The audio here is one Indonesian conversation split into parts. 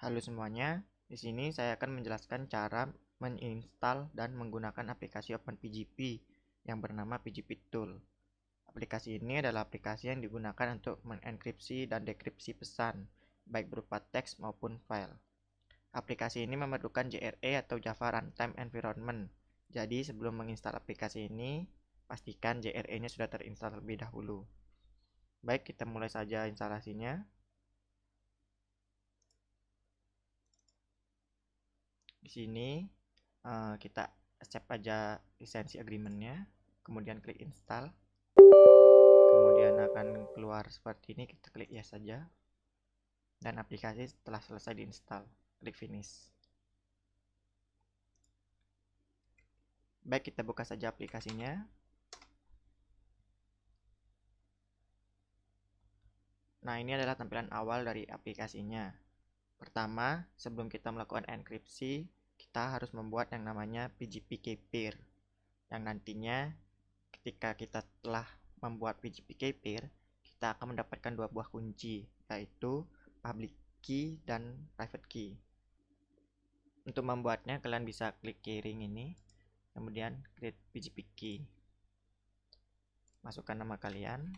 Halo semuanya, di sini saya akan menjelaskan cara menginstal dan menggunakan aplikasi OpenPGP yang bernama PGP Tool. Aplikasi ini adalah aplikasi yang digunakan untuk mengenkripsi dan dekripsi pesan, baik berupa teks maupun file. Aplikasi ini memerlukan JRE atau Java Runtime Environment. Jadi sebelum menginstal aplikasi ini, pastikan JRE-nya sudah terinstall terlebih dahulu. Baik, kita mulai saja instalasinya. Di sini kita accept aja lisensi agreementnya, kemudian klik install, kemudian akan keluar seperti ini, kita klik yes saja, dan aplikasi telah selesai diinstal, klik finish. Baik, kita buka saja aplikasinya. Nah, ini adalah tampilan awal dari aplikasinya. Pertama, sebelum kita melakukan enkripsi, kita harus membuat yang namanya PGP key pair, yang nantinya ketika kita telah membuat PGP key pair, kita akan mendapatkan dua buah kunci, yaitu public key dan private key. Untuk membuatnya, kalian bisa klik keyring ini, kemudian create PGP key. Masukkan nama kalian,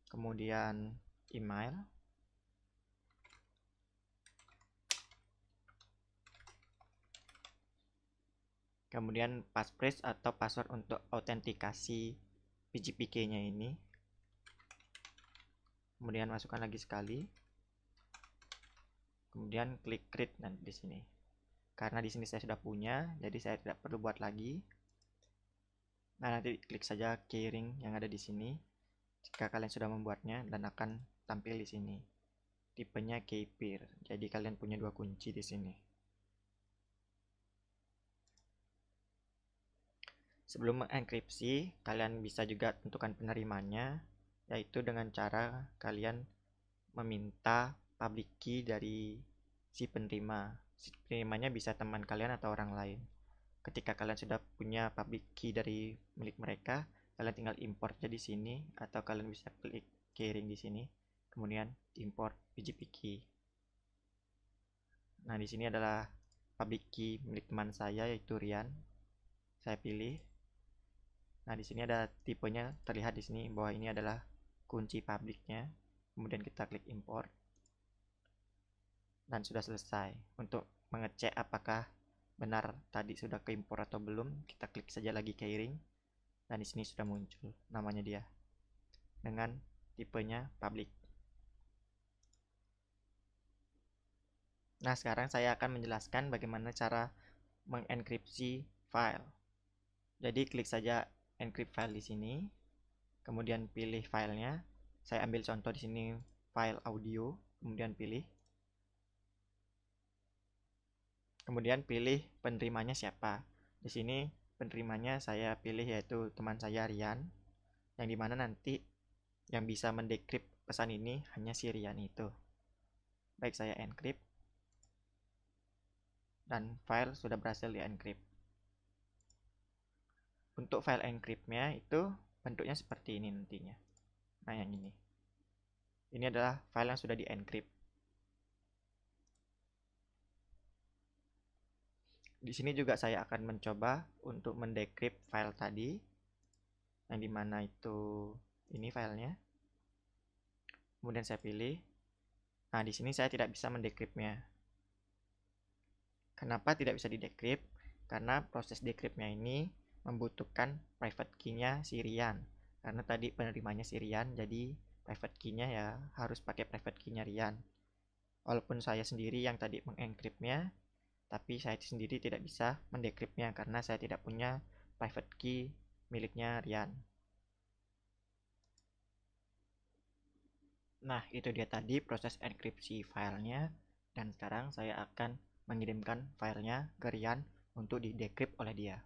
kemudian email, kemudian passphrase atau password untuk autentikasi PGP key-nya ini. Kemudian masukkan lagi sekali. Kemudian klik create nanti di sini. Karena di sini saya sudah punya, jadi saya tidak perlu buat lagi. Nah, nanti klik saja keyring yang ada di sini jika kalian sudah membuatnya dan akan tampil di sini. Tipenya key pair. Jadi kalian punya dua kunci di sini. Sebelum mengenkripsi, kalian bisa juga tentukan penerimanya, yaitu dengan cara kalian meminta public key dari si penerima. Si penerimanya bisa teman kalian atau orang lain. Ketika kalian sudah punya public key dari milik mereka, kalian tinggal import di sini, atau kalian bisa klik keyring di sini, kemudian import PGP key. Nah, di sini adalah public key milik teman saya, yaitu Rian. Saya pilih. Nah, di sini ada tipenya terlihat di sini bahwa ini adalah kunci publiknya. Kemudian kita klik import. Dan sudah selesai. Untuk mengecek apakah benar tadi sudah keimport atau belum, kita klik saja lagi keyring. Dan di sini sudah muncul namanya dia dengan tipenya public. Nah, sekarang saya akan menjelaskan bagaimana cara mengenkripsi file. Jadi klik saja encrypt file di sini, kemudian pilih filenya. Saya ambil contoh di sini file audio, kemudian pilih. Kemudian pilih penerimanya siapa. Di sini penerimanya saya pilih yaitu teman saya Rian, yang dimana nanti yang bisa mendekrip pesan ini hanya si Rian itu. Baik, saya encrypt dan file sudah berhasil di encrypt. Untuk file encryptnya itu bentuknya seperti ini nantinya. Nah, yang ini. Ini adalah file yang sudah di encrypt. Di sini juga saya akan mencoba untuk mendekrip file tadi, yang dimana itu ini filenya. Kemudian saya pilih. Nah, di sini saya tidak bisa mendekripnya. Kenapa tidak bisa didekrip? Karena proses dekripnya ini membutuhkan private key-nya si Rian. Karena tadi penerimanya si Rian, jadi private key-nya ya harus pakai private key-nya Rian. Walaupun saya sendiri yang tadi mengenkripnya, tapi saya sendiri tidak bisa mendekripnya karena saya tidak punya private key miliknya Rian. Nah, itu dia tadi proses enkripsi filenya, dan sekarang saya akan mengirimkan filenya ke Rian untuk didekrip oleh dia.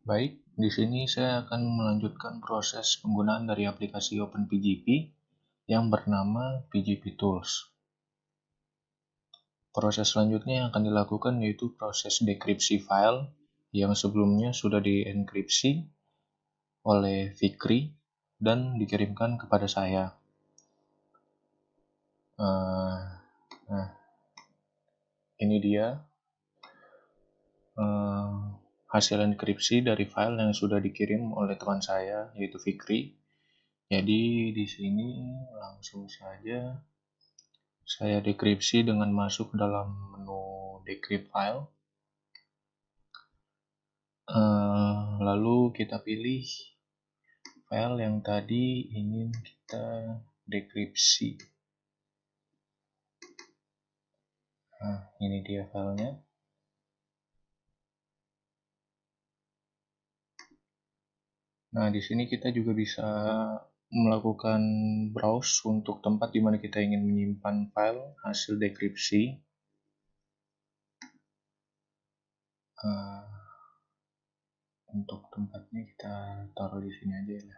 Baik, di sini saya akan melanjutkan proses penggunaan dari aplikasi OpenPGP yang bernama PGP Tools. Proses selanjutnya yang akan dilakukan yaitu proses dekripsi file yang sebelumnya sudah dienkripsi oleh Fikri dan dikirimkan kepada saya. Nah, ini dia hasil enkripsi dari file yang sudah dikirim oleh teman saya, yaitu Fikri. Jadi di sini langsung saja saya dekripsi dengan masuk ke dalam menu decrypt file. Lalu kita pilih file yang tadi ingin kita dekripsi. Nah, ini dia filenya. Nah, di sini kita juga bisa melakukan browse untuk tempat di mana kita ingin menyimpan file hasil dekripsi. Untuk tempatnya kita taruh di sini aja ya.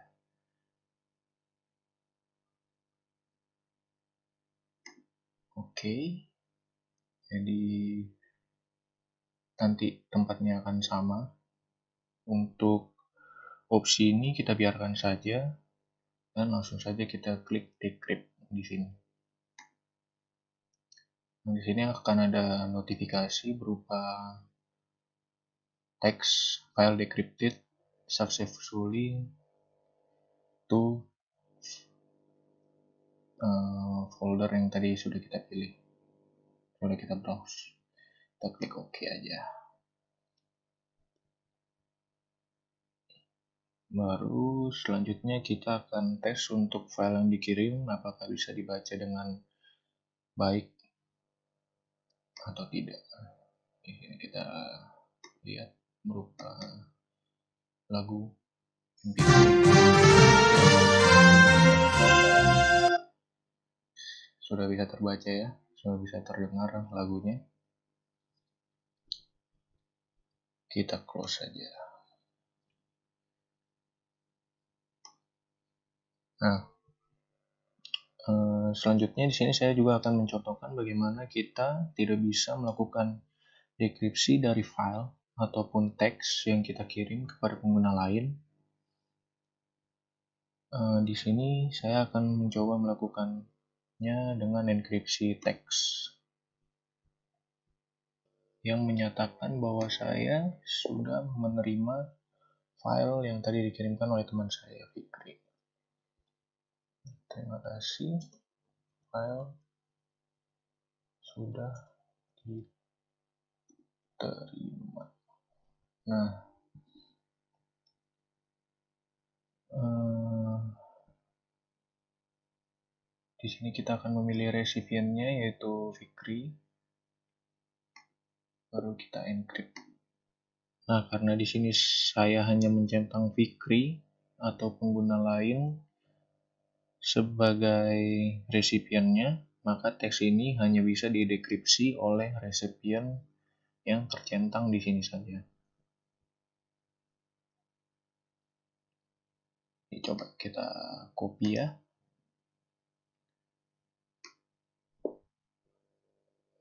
Oke. Jadi nanti tempatnya akan sama. Untuk opsi ini kita biarkan saja dan langsung saja kita klik decrypt di sini. Nah, di sini akan ada notifikasi berupa teks file decrypted successfully to folder yang tadi sudah kita pilih, sudah kita browse. Kita klik OK aja. Baru selanjutnya kita akan tes untuk file yang dikirim apakah bisa dibaca dengan baik atau tidak. Ini kita lihat berupa lagu MP3. Sudah bisa terbaca ya, sudah bisa terdengar lagunya. Kita close saja. Nah, selanjutnya di sini saya juga akan mencontohkan bagaimana kita tidak bisa melakukan dekripsi dari file ataupun teks yang kita kirim kepada pengguna lain. Di sini saya akan mencoba melakukannya dengan enkripsi teks yang menyatakan bahwa saya sudah menerima file yang tadi dikirimkan oleh teman saya, Fikri. Terima kasih, file sudah diterima. Nah, di sini kita akan memilih recipientnya yaitu Fikri, baru kita encrypt. Nah, karena di sini saya hanya mencentang Fikri atau pengguna lain sebagai resipiennya, maka teks ini hanya bisa didekripsi oleh resipien yang tercentang di sini saja. Ini coba kita copy ya.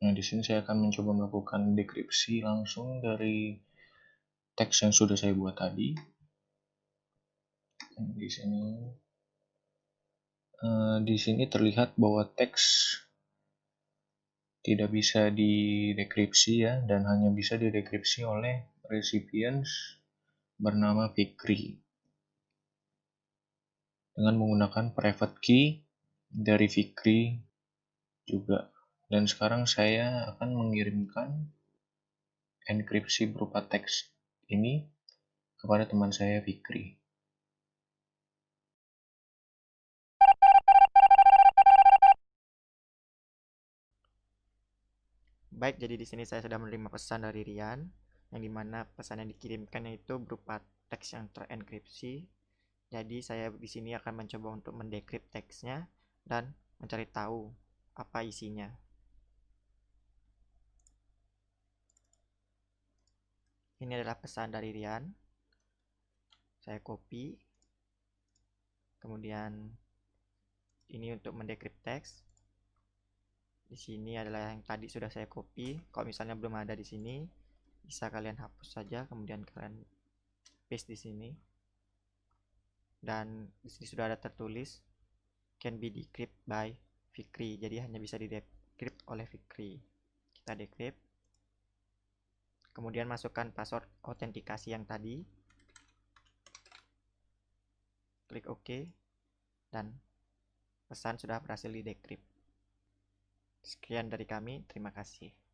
Nah, di sini saya akan mencoba melakukan dekripsi langsung dari teks yang sudah saya buat tadi. Di sini terlihat bahwa teks tidak bisa didekripsi ya, dan hanya bisa didekripsi oleh recipients bernama Fikri dengan menggunakan private key dari Fikri juga. Dan sekarang saya akan mengirimkan enkripsi berupa teks ini kepada teman saya Fikri. Baik, jadi di sini saya sudah menerima pesan dari Rian, yang dimana pesan yang dikirimkan itu berupa teks yang terenkripsi. Jadi saya di sini akan mencoba untuk mendekrypt teksnya dan mencari tahu apa isinya. Ini adalah pesan dari Rian. Saya copy. Kemudian ini untuk mendekrypt teks. Di sini adalah yang tadi sudah saya copy. Kalau misalnya belum ada di sini, bisa kalian hapus saja, kemudian kalian paste di sini. dan di sini sudah ada tertulis can be decrypt by Fikri, jadi hanya bisa di decrypt oleh Fikri. Kita decrypt, kemudian masukkan password autentikasi yang tadi, klik OK, dan pesan sudah berhasil di decrypt. Sekian dari kami, terima kasih.